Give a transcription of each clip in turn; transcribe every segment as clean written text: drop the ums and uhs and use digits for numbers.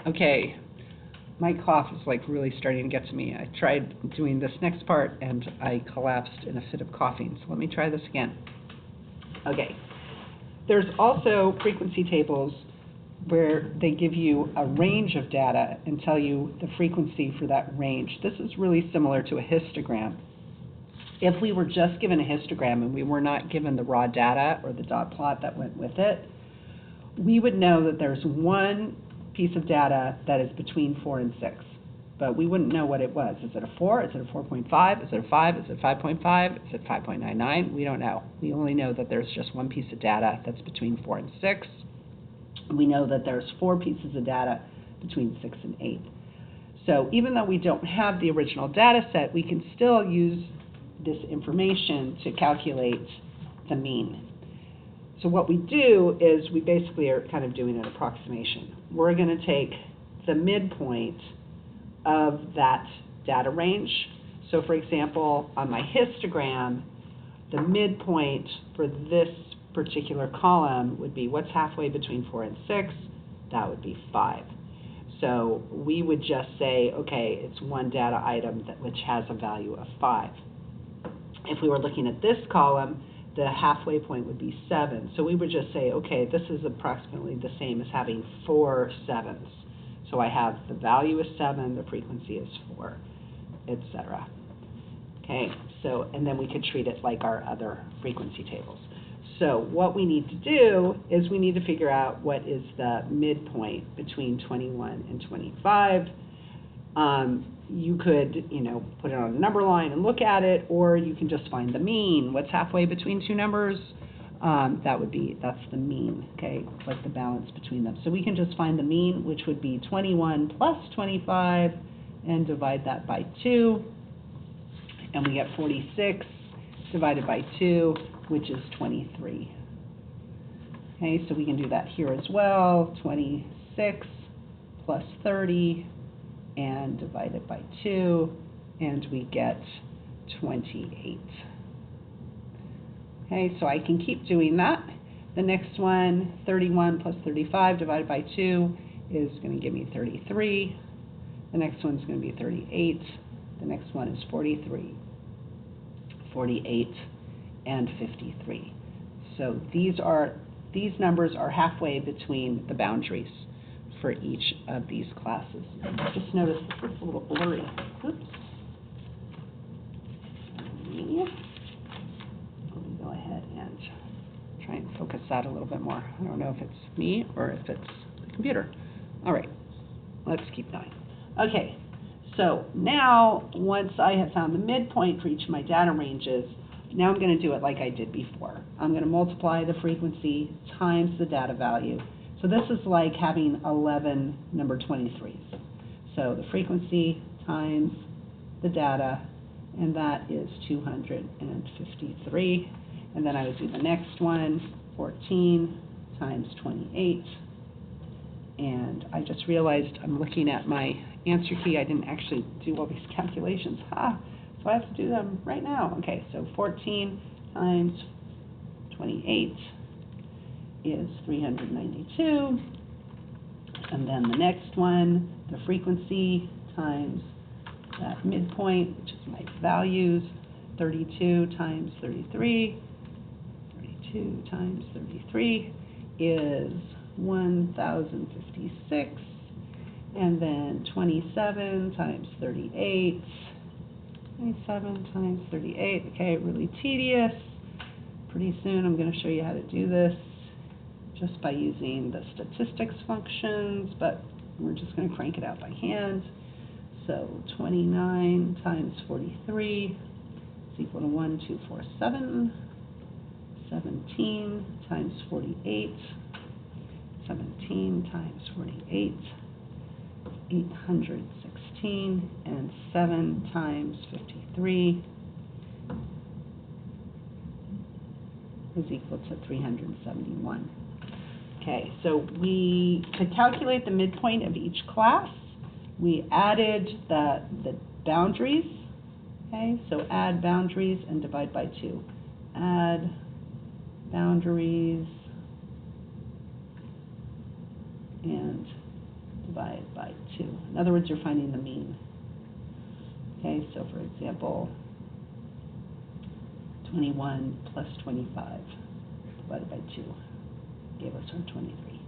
Okay, my cough is like really starting to get to me. I tried doing this next part and I collapsed in a fit of coughing. So let me try this again. Okay, there's also frequency tables where they give you a range of data and tell you the frequency for that range. This is really similar to a histogram. If we were just given a histogram and we were not given the raw data or the dot plot that went with it, we would know that there's one piece of data that is between 4 and 6, but we wouldn't know what it was. Is it a 4? Is it a 4.5? Is it a 5? Is it 5.5? Is it 5.99? We don't know. We only know that there's just one piece of data that's between 4 and 6. We know that there's 4 pieces of data between 6 and 8. So even though we don't have the original data set, we can still use this information to calculate the mean. So what we do is we basically are kind of doing an approximation. We're going to take the midpoint of that data range. So for example, on my histogram, the midpoint for this particular column would be what's halfway between 4 and 6? That would be 5. So we would just say, okay, it's one data item which has a value of 5. If we were looking at this column, the halfway point would be 7. So we would just say, okay, this is approximately the same as having 4 7s. So I have the value is 7, the frequency is 4, etc. Okay, so, and then we could treat it like our other frequency tables. So what we need to do is we need to figure out what is the midpoint between 21 and 25. You could, put it on a number line and look at it, or you can just find the mean. What's halfway between two numbers? That's the mean, okay? Like the balance between them. So we can just find the mean, which would be 21 plus 25, and divide that by 2. And we get 46 divided by 2, which is 23. Okay, so we can do that here as well. 26 plus 30 and divide it by 2, and we get 28. Okay, so I can keep doing that. The next one, 31 plus 35 divided by 2 is going to give me 33. The next one is going to be 38. The next one is 43, 48, and 53. So these numbers are halfway between the boundaries for each of these classes. Just notice this is a little blurry. Oops. Let me go ahead and try and focus that a little bit more. I don't know if it's me or if it's the computer. All right, let's keep going. Okay, so now once I have found the midpoint for each of my data ranges, now I'm going to do it like I did before. I'm going to multiply the frequency times the data value. So this is like having 11 number 23s. So the frequency times the data, and that is 253. And then I would do the next one, 14 times 28. And I just realized I'm looking at my answer key. I didn't actually do all these calculations. So I have to do them right now. Okay, so 14 times 28 is 392. And then the next one, the frequency times that midpoint, which is my values, 32 times 33. 32 times 33 is 1,056. And then 27 times 38. 27 times 38. Okay, really tedious. Pretty soon I'm going to show you how to do this just by using the statistics functions, but we're just going to crank it out by hand. So 29 times 43 is equal to 1247. 17 times 48. 17 times 48. 816, and 7 times 53 is equal to 371. Okay, so to calculate the midpoint of each class, we added the boundaries. Okay, so add boundaries and divide by 2. Add boundaries and divide by 2. In other words, you're finding the mean. Okay, so for example, 21 plus 25 divided by 2 gave us our 23.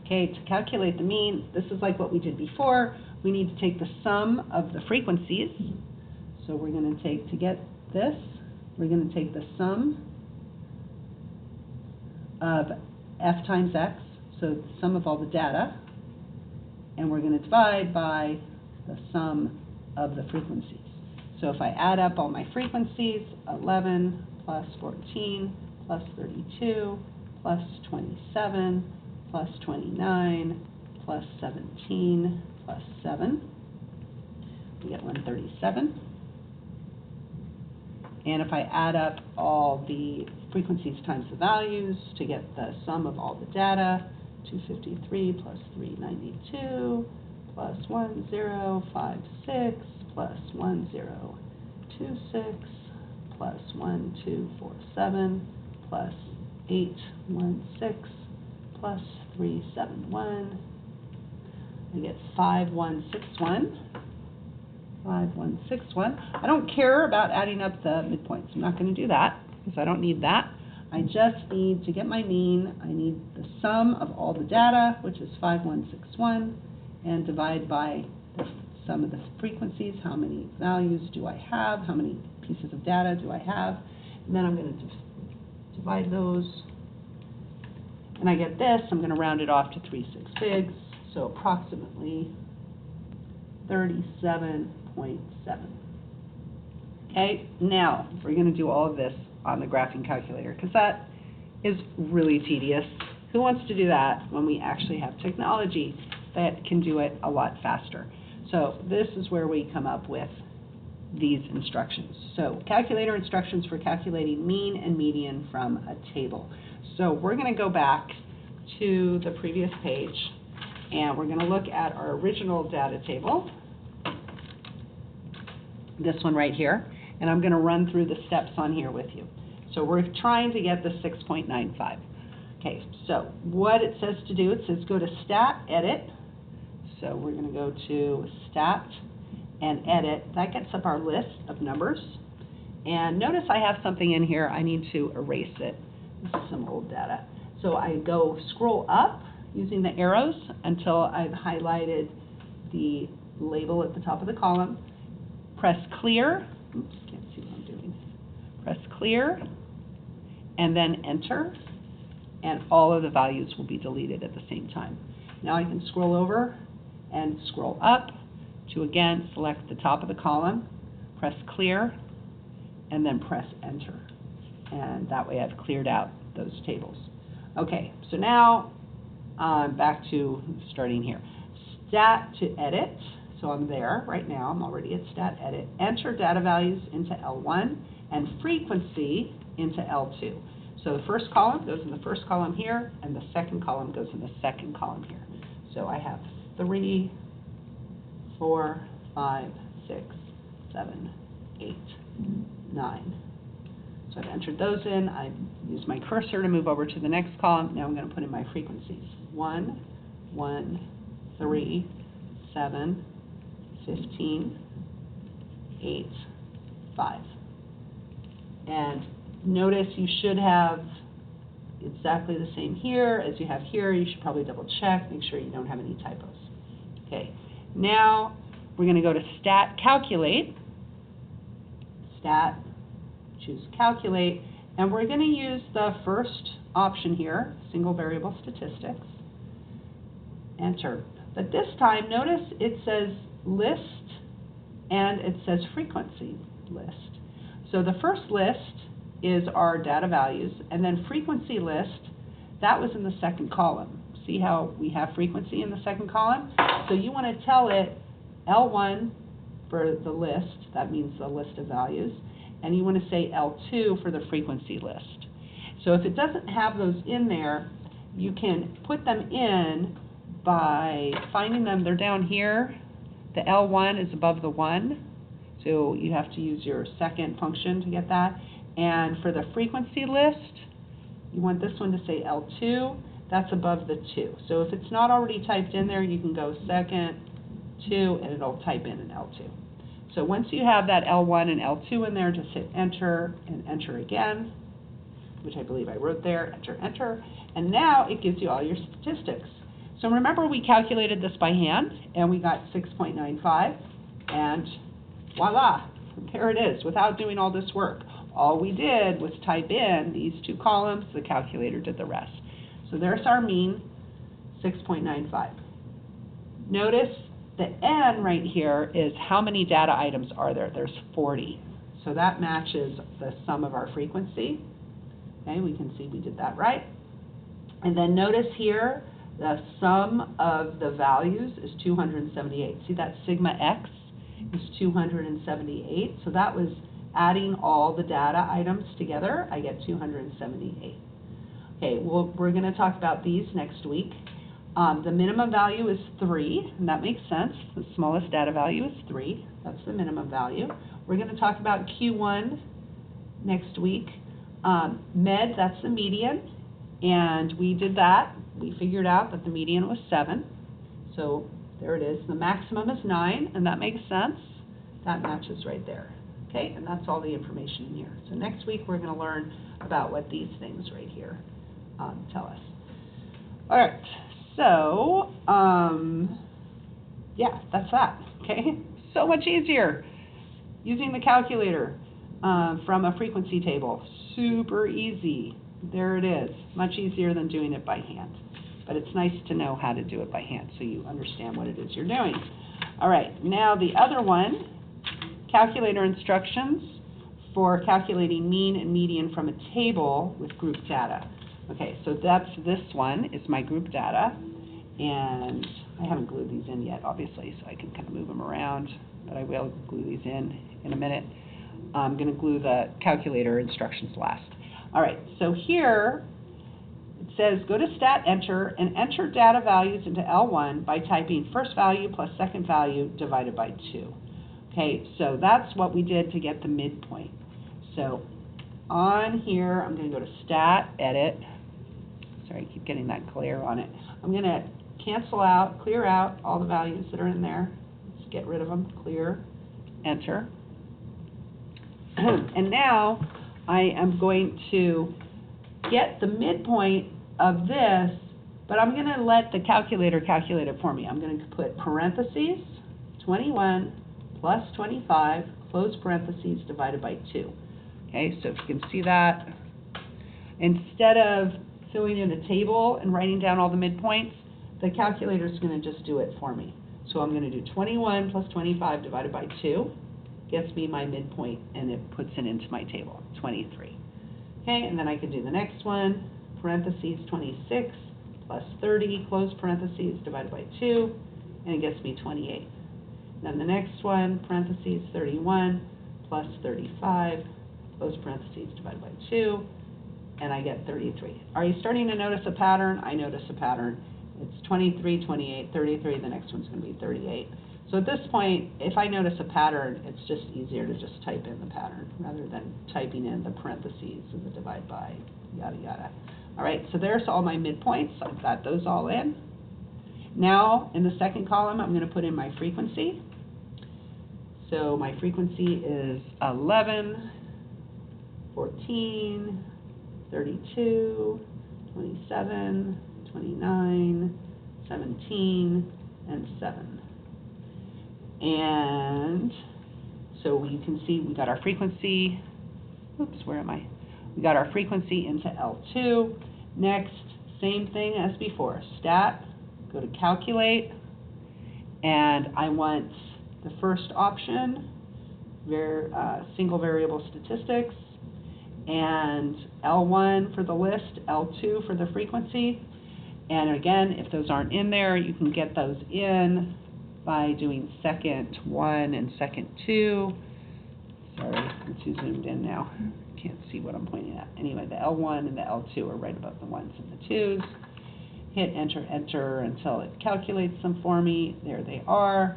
Okay, to calculate the mean, this is like what we did before. We need to take the sum of the frequencies. So we're going to take, to get this, we're going to take the sum of f times x, so the sum of all the data, and we're going to divide by the sum of the frequencies. So if I add up all my frequencies, 11 plus 14 plus 32 plus 27 plus 29 plus 17 plus 7, we get 137. And if I add up all the frequencies times the values to get the sum of all the data, 253 plus 392 plus 1056 plus 1026 plus 1247 plus 816 plus 371. I get 5161. 5161. I don't care about adding up the midpoints. I'm not going to do that because I don't need that. I just need to get my mean. I need the sum of all the data, which is 5161, and divide by the sum of the frequencies. How many values do I have? How many pieces of data do I have? And then I'm going to divide those. And I get this. I'm going to round it off to 3 6-figs, so approximately 37.7. Okay, now we're going to do all of this on the graphing calculator because that is really tedious. Who wants to do that when we actually have technology that can do it a lot faster? So this is where we come up with these instructions. So calculator instructions for calculating mean and median from a table. So we're going to go back to the previous page and we're going to look at our original data table, this one right here, and I'm going to run through the steps on here with you. So we're trying to get the 6.95. Okay, so what it says to do, it says go to Stat, Edit. So we're going to go to Stat and Edit. That gets up our list of numbers. And notice I have something in here. I need to erase it. This is some old data. So I go scroll up using the arrows until I've highlighted the label at the top of the column. Press Clear. Oops, can't see what I'm doing. Press Clear and then Enter, and all of the values will be deleted at the same time. Now I can scroll over and scroll up to again select the top of the column, press Clear, and then press Enter. And that way I've cleared out those tables. Okay, so now I'm back to starting here. Stat to Edit. So I'm there right now. I'm already at Stat Edit. Enter data values into L1 and frequency into L2. So the first column goes in the first column here, and the second column goes in the second column here. So I have 3, 4, 5, 6, 7, 8, 9. So I've entered those in. I use my cursor to move over to the next column. Now I'm going to put in my frequencies. 1, 1, 3, 7, 15, 8, 5. And notice you should have exactly the same here as you have here. You should probably double check, make sure you don't have any typos. Okay, now we're going to go to Stat Calculate. Stat, choose Calculate, and we're going to use the first option here, single variable statistics. Enter. But this time, notice it says list and it says frequency list. So the first list is our data values, and then frequency list, that was in the second column. See how we have frequency in the second column? So you want to tell it L1 for the list, that means the list of values, and you want to say L2 for the frequency list. So if it doesn't have those in there, you can put them in by finding them. They're down here. The L1 is above the 1, so you have to use your second function to get that. And for the frequency list, you want this one to say L2, that's above the 2. So if it's not already typed in there, you can go second, 2, and it'll type in an L2. So once you have that L1 and L2 in there, just hit enter and enter again, which I believe I wrote there, enter, enter, and now it gives you all your statistics. So remember we calculated this by hand, and we got 6.95, and voila, there it is, without doing all this work. All we did was type in these 2 columns, the calculator did the rest. So there's our mean, 6.95. Notice the N right here is how many data items are there? There's 40. So that matches the sum of our frequency. Okay, we can see we did that right. And then notice here, the sum of the values is 278. See that sigma x is 278. So that was adding all the data items together. I get 278. Okay, well, we're going to talk about these next week. The minimum value is 3, and that makes sense. The smallest data value is 3. That's the minimum value. We're going to talk about Q1 next week. Med, that's the median, and we did that. We figured out that the median was 7. So there it is. The maximum is 9, and that makes sense. That matches right there. Okay, and that's all the information in here. So next week we're going to learn about what these things right here tell us. All right. So, yeah, that's that, okay? So much easier using the calculator from a frequency table. Super easy. There it is. Much easier than doing it by hand. But it's nice to know how to do it by hand so you understand what it is you're doing. All right, now the other one, calculator instructions for calculating mean and median from a table with group data. Okay, so that's this one is my group data, and I haven't glued these in yet, obviously, so I can kind of move them around, but I will glue these in a minute. I'm going to glue the calculator instructions last. All right, so here it says go to stat enter and enter data values into L1 by typing first value plus second value divided by 2. Okay, so that's what we did to get the midpoint. So on here, I'm going to go to stat edit. Sorry, I keep getting that glare on it. I'm going to cancel out, clear out all the values that are in there. Let's get rid of them. Clear, enter. And now I am going to get the midpoint of this, but I'm going to let the calculator calculate it for me. I'm going to put parentheses, 21 plus 25, close parentheses, divided by 2. Okay, so if you can see that, instead of filling in a table and writing down all the midpoints, the calculator is going to just do it for me. So I'm going to do 21 plus 25 divided by 2, gets me my midpoint, and it puts it into my table, 23. Okay, and then I can do the next one, parentheses 26 plus 30, close parentheses, divided by 2, and it gets me 28. Then the next one, parentheses 31 plus 35, close parentheses, divided by 2, and I get 33. Are you starting to notice a pattern? I notice a pattern. It's 23, 28, 33, the next one's going to be 38. So at this point, if I notice a pattern, it's just easier to just type in the pattern rather than typing in the parentheses and the divide by, yada, yada. All right, so there's all my midpoints. I've got those all in. Now, in the second column, I'm going to put in my frequency. So my frequency is 11, 14, 32, 27, 29, 17, and 7. And so we can see we got our frequency, oops, where am I? We got our frequency into L2. Next, same thing as before, stat, go to calculate, and I want the first option, single variable statistics, and L1 for the list, L2 for the frequency. And again, if those aren't in there, you can get those in by doing second 1 and second 2. Sorry, I'm too zoomed in now. Can't see what I'm pointing at. Anyway, the L1 and the L2 are right above the 1s and the 2s. Hit enter, enter until it calculates them for me. There they are.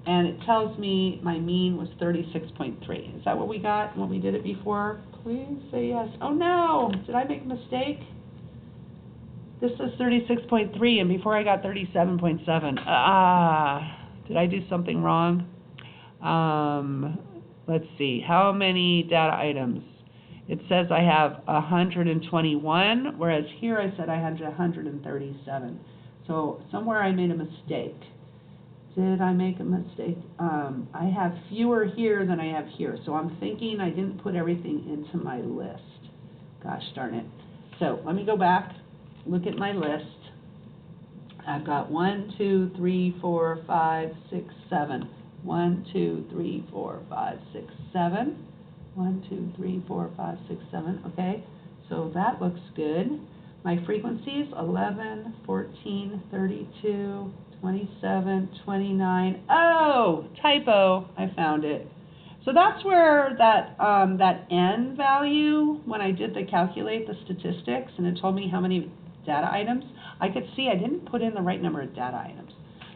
And it tells me my mean was 36.3. Is that what we got when we did it before? Please say yes. Oh no, did I make a mistake? This is 36.3, and before I got 37.7. Did I do something wrong? Let's see. How many data items? It says I have 121, whereas here I said I had 137. So somewhere I made a mistake. Did I make a mistake? I have fewer here than I have here. So I'm thinking I didn't put everything into my list. Gosh darn it. So let me go back, look at my list. I've got 1, 2, 3, 4, 5, 6, 7. 1, 2, 3, 4, 5, 6, 7. 1, 2, 3, 4, 5, 6, 7. Okay, so that looks good. My frequencies, 11, 14, 32, 27, 29. Oh, typo, I found it. So that's where that N value, when I did the calculate the statistics and it told me how many data items, I could see I didn't put in the right number of data items.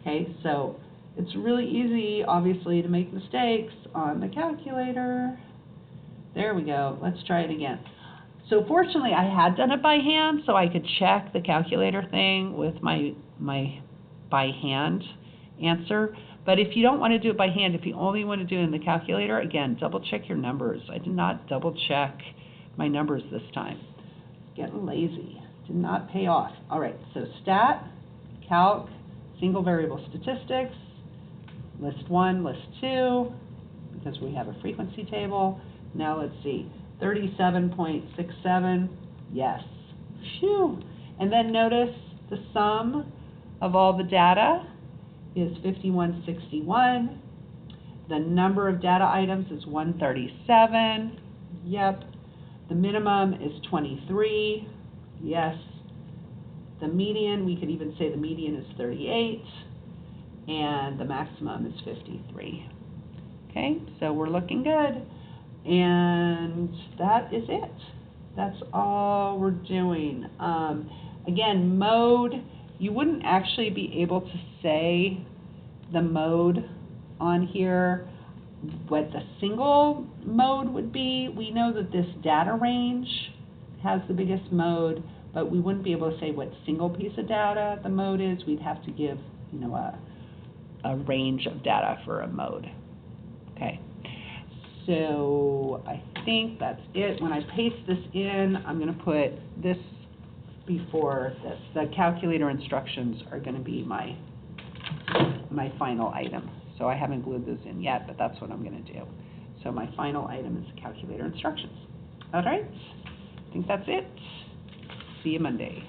Okay, so it's really easy, obviously, to make mistakes on the calculator. There we go. Let's try it again. So fortunately, I had done it by hand, so I could check the calculator thing with my by hand answer. But if you don't want to do it by hand, if you only want to do it in the calculator, again, double check your numbers. I did not double check my numbers this time. Getting lazy. Did not pay off. All right, so stat, calc, single variable statistics, list 1, list 2, because we have a frequency table. Now let's see, 37.67, yes. Phew. And then notice the sum of all the data is 5161. The number of data items is 137. Yep. The minimum is 23. Yes. The median, we could even say the median is 38. And the maximum is 53. Okay, so we're looking good. And that is it. That's all we're doing. Again, mode, you wouldn't actually be able to say the mode on here, what the single mode would be. We know that this data range has the biggest mode, but we wouldn't be able to say what single piece of data the mode is. We'd have to give, you know, a range of data for a mode. Okay. So I think that's it. When I paste this in, I'm going to put this before this. The calculator instructions are going to be my final item. So I haven't glued those in yet, but that's what I'm going to do. So my final item is the calculator instructions. All right. I think that's it. See you Monday.